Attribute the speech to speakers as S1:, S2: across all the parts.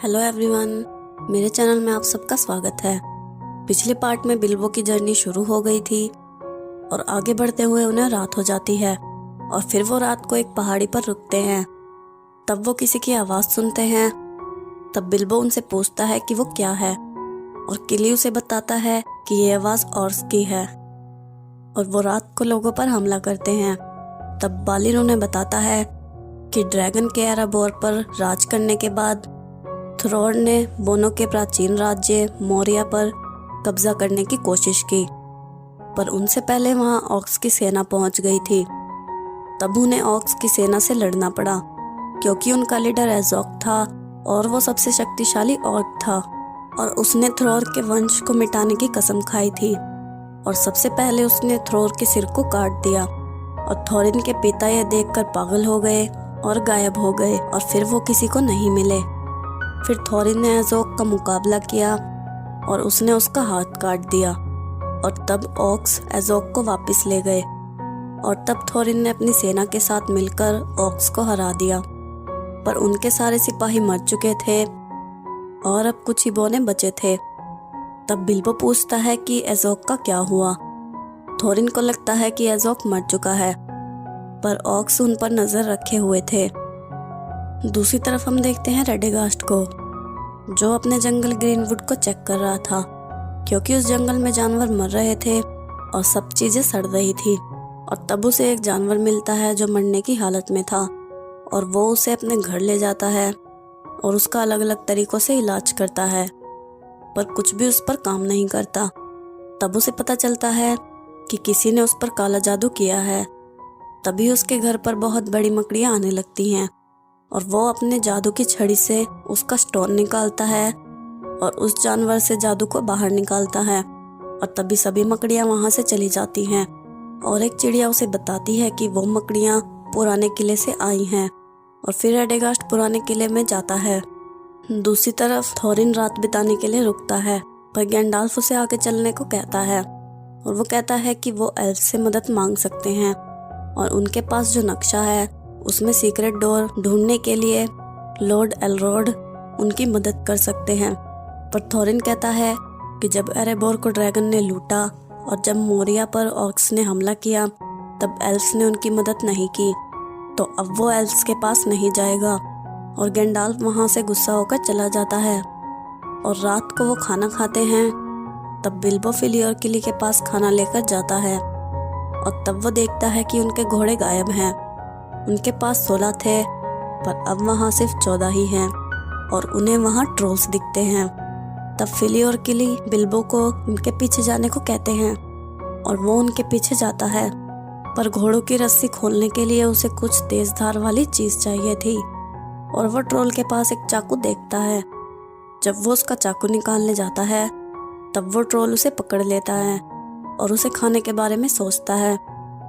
S1: Hello everyone, मेरे channel में आप सबका स्वागत है। पिछले पार्ट में बिल्बो की जर्नी शुरू हो गई थी और आगे बढ़ते हुए उन्हें रात हो जाती है और फिर वो रात को एक पहाड़ी पर रुकते हैं। तब वो किसी की आवाज़ सुनते हैं। तब बिल्बो उनसे पूछता है कि वो क्या है और किली उसे बताता है कि ये आवाज़ ऑर्क्स की है और वो रात को लोगों पर हमला करते हैं। तब बालिन उन्हें बताता है कि ड्रैगन के एरेबोर पर राज करने के बाद थ्रोर ने बोनो के प्राचीन राज्य मोरिया पर कब्जा करने की कोशिश की, पर उनसे पहले वहां ऑक्स की सेना पहुंच गई थी। तब उन्हें ऑक्स की सेना से लड़ना पड़ा क्योंकि उनका लीडर एज़ोक था और वो सबसे शक्तिशाली ऑर्क था और उसने थ्रोर के वंश को मिटाने की कसम खाई थी और सबसे पहले उसने थ्रोर के सिर को काट दिया और थोरिन के पिता यह देखकर पागल हो गए और गायब हो गए और फिर वो किसी को नहीं मिले। फिर थोरिन ने एज़ोक का मुकाबला किया और उसने उसका हाथ काट दिया और तब ऑक्स एज़ोक को वापस ले गए और तब थोरिन ने अपनी सेना के साथ मिलकर ऑक्स को हरा दिया, पर उनके सारे सिपाही मर चुके थे और अब कुछ ही बोने बचे थे। तब बिल्बो पूछता है कि एज़ोक का क्या हुआ। थोरिन को लगता है कि एज़ोक मर चुका है, पर ऑक्स उन पर नजर रखे हुए थे। दूसरी तरफ हम देखते हैं रेडेगास्ट को, जो अपने जंगल ग्रीनवुड को चेक कर रहा था क्योंकि उस जंगल में जानवर मर रहे थे और सब चीजें सड़ रही थी। और तब उसे एक जानवर मिलता है जो मरने की हालत में था और वो उसे अपने घर ले जाता है और उसका अलग अलग तरीकों से इलाज करता है, पर कुछ भी उस पर काम नहीं करता। तब उसे पता चलता है कि किसी ने उस पर काला जादू किया है। तभी उसके घर पर बहुत बड़ी मकड़ियाँ आने लगती हैं और वो अपने जादू की छड़ी से उसका स्टोन निकालता है और उस जानवर से जादू को बाहर निकालता है और तभी सभी मकड़ियाँ वहाँ से चली जाती हैं और एक चिड़िया उसे बताती है कि वो मकड़ियाँ पुराने किले से आई हैं और फिर रेडेगास्ट पुराने किले में जाता है। दूसरी तरफ थोरिन रात बिताने के लिए रुकता है, पर गैंडाल्फ उसे आगे चलने को कहता है और वो कहता है कि वो एल्फ से मदद मांग सकते हैं और उनके पास जो नक्शा है उसमें सीक्रेट डोर ढूंढने के लिए लॉर्ड एलरोड उनकी मदद कर सकते हैं। पर थोरिन कहता है कि जब एरेबोर को ड्रैगन ने लूटा और जब मोरिया पर ऑक्स ने हमला किया तब एल्फ्स ने उनकी मदद नहीं की, तो अब वो एल्फ्स के पास नहीं जाएगा। और गैंडाल्फ वहां से गुस्सा होकर चला जाता है और रात को वो खाना खाते हैं। तब बिल्बो फिली और किली के पास खाना लेकर जाता है और तब वो देखता है कि उनके घोड़े गायब हैं। उनके पास 16 थे, पर अब वहाँ सिर्फ 14 ही हैं और उन्हें वहाँ ट्रोल्स दिखते हैं। तब फिली और किली बिल्बो को उनके पीछे जाने को कहते हैं और वो उनके पीछे जाता है, पर घोड़ों की रस्सी खोलने के लिए उसे कुछ तेज धार वाली चीज चाहिए थी और वो ट्रोल के पास एक चाकू देखता है। जब वो उसका चाकू निकालने जाता है तब वो ट्रोल उसे पकड़ लेता है और उसे खाने के बारे में सोचता है।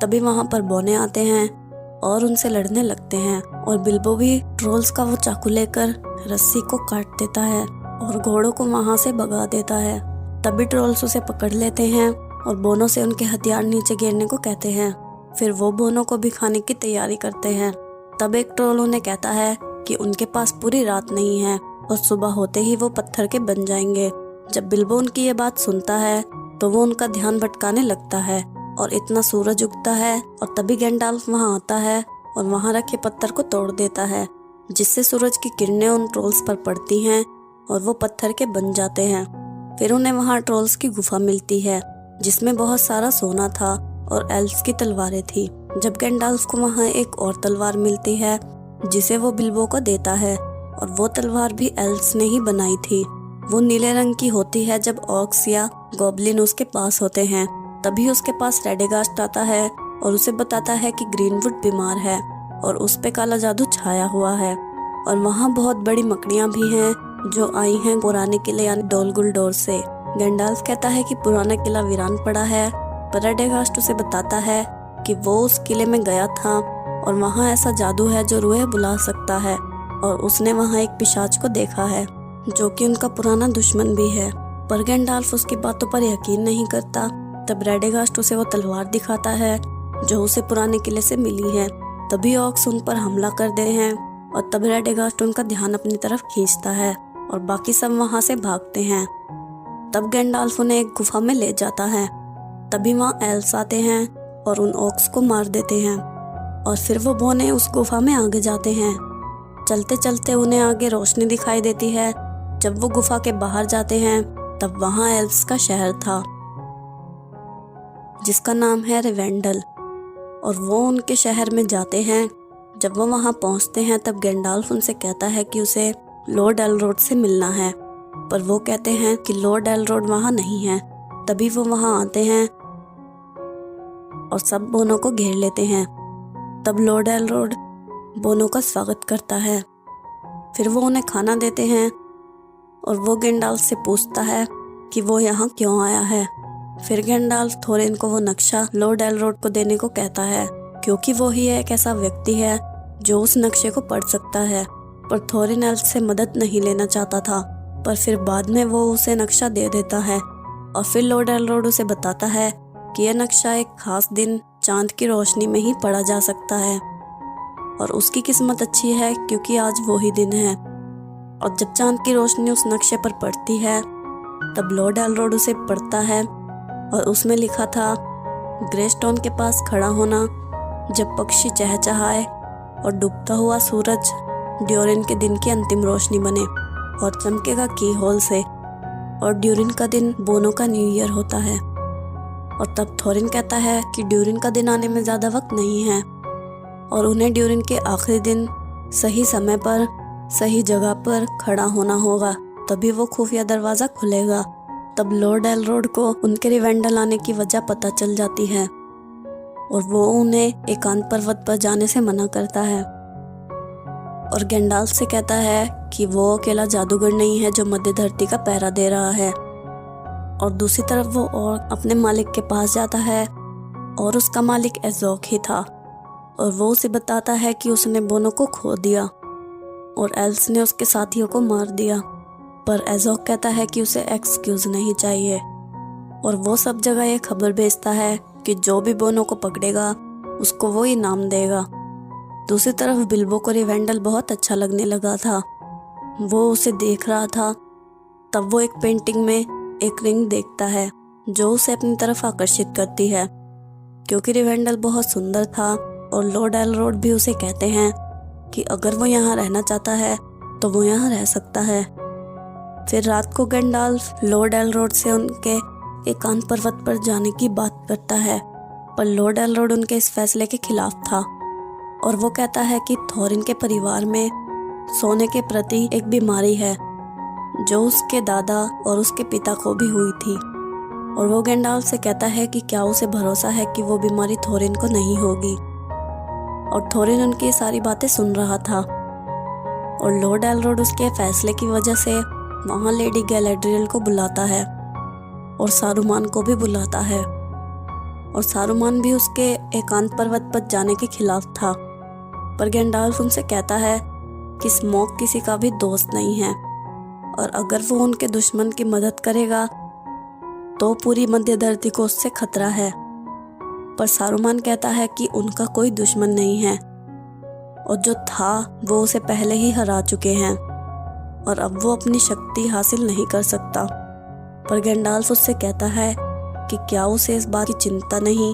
S1: तभी वहाँ पर बोने आते हैं और उनसे लड़ने लगते हैं और बिल्बो भी ट्रोल्स का वो चाकू लेकर रस्सी को काट देता है और घोड़ों को वहां से भगा देता है। तभी ट्रोल्स उसे पकड़ लेते हैं और बोनों से उनके हथियार नीचे गिरने को कहते हैं। फिर वो बोनों को भी खाने की तैयारी करते हैं। तब एक ट्रोल उन्हें कहता है कि उनके पास पूरी रात नहीं है और सुबह होते ही वो पत्थर के बन जाएंगे। जब बिल्बो उनकी ये बात सुनता है तो वो उनका ध्यान भटकाने लगता है और इतना सूरज उगता है और तभी गैंडाल्फ वहां आता है और वहां रखे पत्थर को तोड़ देता है, जिससे सूरज की किरणें उन ट्रोल्स पर पड़ती हैं और वो पत्थर के बन जाते हैं। फिर उन्हें वहां ट्रोल्स की गुफा मिलती है जिसमें बहुत सारा सोना था और एल्फ्स की तलवारें थी। जब गैंडाल्फ को वहां एक और तलवार मिलती है जिसे वो बिल्बो को देता है और वो तलवार भी एल्फ्स ने ही बनाई थी। वो नीले रंग की होती है। जब ऑर्क्स या गॉब्लिन उसके पास होते हैं तभी उसके पास रेडेगास्ट आता है और उसे बताता है कि ग्रीनवुड बीमार है और उस पे काला जादू छाया हुआ है और वहाँ बहुत बड़ी मकड़ियाँ भी हैं जो आई हैं पुराने किले यानी डोल गुलडोर से। गैंडाल्फ कहता है कि पुराना किला वीरान पड़ा है, पर रेडेगास्ट उसे बताता है कि वो उस किले में गया था और वहाँ ऐसा जादू है जो रूहें बुला सकता है और उसने वहाँ एक पिशाच को देखा है जो कि उनका पुराना दुश्मन भी है। पर गैंडाल्फ उसकी बातों पर यकीन नहीं करता। तब रेडेगास्ट उसे वो तलवार दिखाता है जो उसे पुराने किले से मिली है। तभी ऑक्स उन पर हमला कर दे हैं और तब रेडेगास्ट उनका ध्यान अपनी तरफ खींचता है और बाकी सब वहां से भागते हैं। तब गैंडाल्फ उन्हें एक गुफा में ले जाता है। तभी वहाँ एल्स आते हैं और उन ऑक्स को मार देते हैं और फिर वो बोने उस गुफा में आगे जाते हैं। चलते चलते उन्हें आगे रोशनी दिखाई देती है। जब वो गुफा के बाहर जाते हैं तब वहाँ एल्स का शहर था जिसका नाम है रिवेंडल, और वो उनके शहर में जाते हैं। जब वो वहाँ पहुँचते हैं तब गैंडाल्फ उनसे कहता है कि उसे लॉर्ड एलरोड से मिलना है, पर वो कहते हैं कि लॉर्ड एलरोड वहाँ नहीं है। तभी वो वहाँ आते हैं और सब बोनो को घेर लेते हैं। तब लॉर्ड एलरोड बोनो का स्वागत करता है। फिर वो उन्हें खाना देते हैं और वो गैंडाल्फ से पूछता है कि वो यहाँ क्यों आया है। फिर गैंडाल्फ थोरिन को वो नक्शा लॉर्ड एलरोड को देने को कहता है, क्योंकि वो ही एक ऐसा व्यक्ति है जो उस नक्शे को पढ़ सकता है। पर थोरिन एल्फ से मदद नहीं लेना चाहता था, पर फिर बाद में वो उसे नक्शा दे देता है। और फिर लॉर्ड एलरोड उसे बताता है कि यह नक्शा एक खास दिन चांद की रोशनी में ही पढ़ा जा सकता है और उसकी किस्मत अच्छी है क्योंकि आज वो ही दिन है। और जब चांद की रोशनी उस नक्शे पर पड़ती है तब लॉर्ड एलरोड उसे पढ़ता है और उसमें लिखा था, ग्रेस्टोन के पास खड़ा होना जब पक्षी चहचहाए और डूबता हुआ सूरज ड्यूरिन के दिन की अंतिम रोशनी बने और चमकेगा की होल से, और ड्यूरिन का दिन बोनो का न्यू ईयर होता है। और तब थोरिन कहता है कि ड्यूरिन का दिन आने में ज़्यादा वक्त नहीं है और उन्हें ड्यूरिन के आखिरी दिन सही समय पर सही जगह पर खड़ा होना होगा, तभी वो खुफिया दरवाज़ा खुलेगा। तब लॉर्ड एलरोड को उनके रिवेंडल आने की वजह पता चल जाती है और वो उन्हें एकांत पर्वत पर जाने से मना करता है और गैंडाल्फ से कहता है कि वो अकेला जादूगर नहीं है जो मध्य धरती का पहरा दे रहा है। और दूसरी तरफ वो और अपने मालिक के पास जाता है और उसका मालिक एज़ोक ही था और वो उसे बताता है कि उसने बोनो को खो दिया और एल्स ने उसके साथियों को मार दिया। पर एज़ोक कहता है कि उसे एक्सक्यूज नहीं चाहिए और वो सब जगह ये खबर भेजता है कि जो भी बोनो को पकड़ेगा उसको वो इनाम देगा। दूसरी तरफ बिल्बो को रिवेंडल बहुत अच्छा लगने लगा था। वो उसे देख रहा था। तब वो एक पेंटिंग में एक रिंग देखता है जो उसे अपनी तरफ आकर्षित करती है, क्योंकि रिवेंडल बहुत सुंदर था। और लॉर्ड एलरोड भी उसे कहते हैं कि अगर वो यहाँ रहना चाहता है तो वो यहाँ रह सकता है। फिर रात को गैंडाल्फ लॉर्ड एलरोड से उनके एकांत पर्वत पर जाने की बात करता है, पर लॉर्ड एलरोड उनके इस फैसले के खिलाफ था और वो कहता है कि थोरिन के परिवार में सोने के प्रति एक बीमारी है जो उसके दादा और उसके पिता को भी हुई थी। और वो गैंडाल्फ से कहता है कि क्या उसे भरोसा है कि वो बीमारी थोरिन को नहीं होगी। और थोरिन उनकी सारी बातें सुन रहा था और लॉर्ड एलरोड उसके फैसले की वजह से वहाँ लेडी गैलेड्रियल को बुलाता है और सारुमान को भी बुलाता है। और सारुमान भी उसके एकांत पर्वत पर जाने के खिलाफ था, पर गैंडाल्फ उनसे कहता है कि स्मोक किसी का भी दोस्त नहीं है और अगर वो उनके दुश्मन की मदद करेगा तो पूरी मध्य धरती को उससे खतरा है। पर सारुमान कहता है कि उनका कोई दुश्मन नहीं है और जो था वो उसे पहले ही हरा चुके हैं और अब वो अपनी शक्ति हासिल नहीं कर सकता। पर गैंडाल्फ उससे कहता है कि क्या उसे इस बात की चिंता नहीं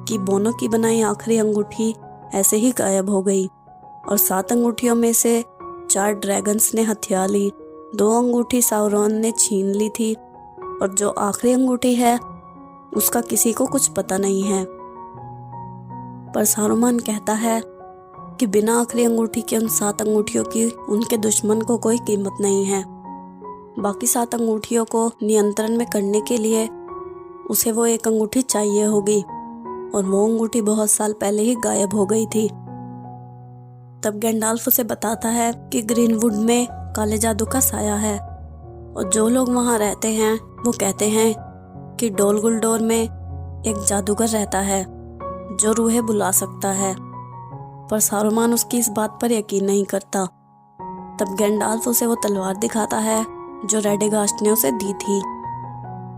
S1: कि बोनो की बनाई आखिरी अंगूठी ऐसे ही गायब हो गई और 7 अंगूठियों में से 4 ड्रैगन्स ने हथिया ली, 2 अंगूठी साउरॉन ने छीन ली थी और जो आखिरी अंगूठी है उसका किसी को कुछ पता नहीं है। पर सारुमान कहता है कि बिना आखिरी अंगूठी के उन 7 अंगूठियों की उनके दुश्मन को कोई कीमत नहीं है। बाकी 7 अंगूठियों को नियंत्रण में करने के लिए उसे वो एक अंगूठी चाहिए होगी और वो अंगूठी बहुत साल पहले ही गायब हो गई थी। तब गैंडाल्फ उसे बताता है कि ग्रीनवुड में काले जादू का साया है और जो लोग वहाँ रहते हैं वो कहते हैं कि डोल गुलडोर में एक जादूगर रहता है जो रूहें बुला सकता है। पर सारुमान उसकी इस बात पर यकीन नहीं करता। तब गैंडाल्फ उसे वो तलवार दिखाता है जो रेडेगास्ट ने उसे दी थी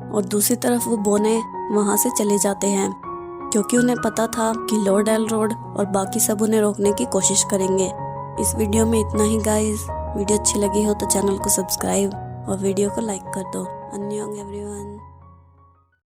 S1: और दूसरी तरफ वो बोने वहाँ से चले जाते हैं क्योंकि उन्हें पता था कि लॉर्ड एलरोड और बाकी सब उन्हें रोकने की कोशिश करेंगे। इस वीडियो में इतना ही गाइस। वीडियो अच्छी लगी हो तो चैनल को सब्सक्राइब और वीडियो को लाइक कर दो। अन्योंग एवरीवन।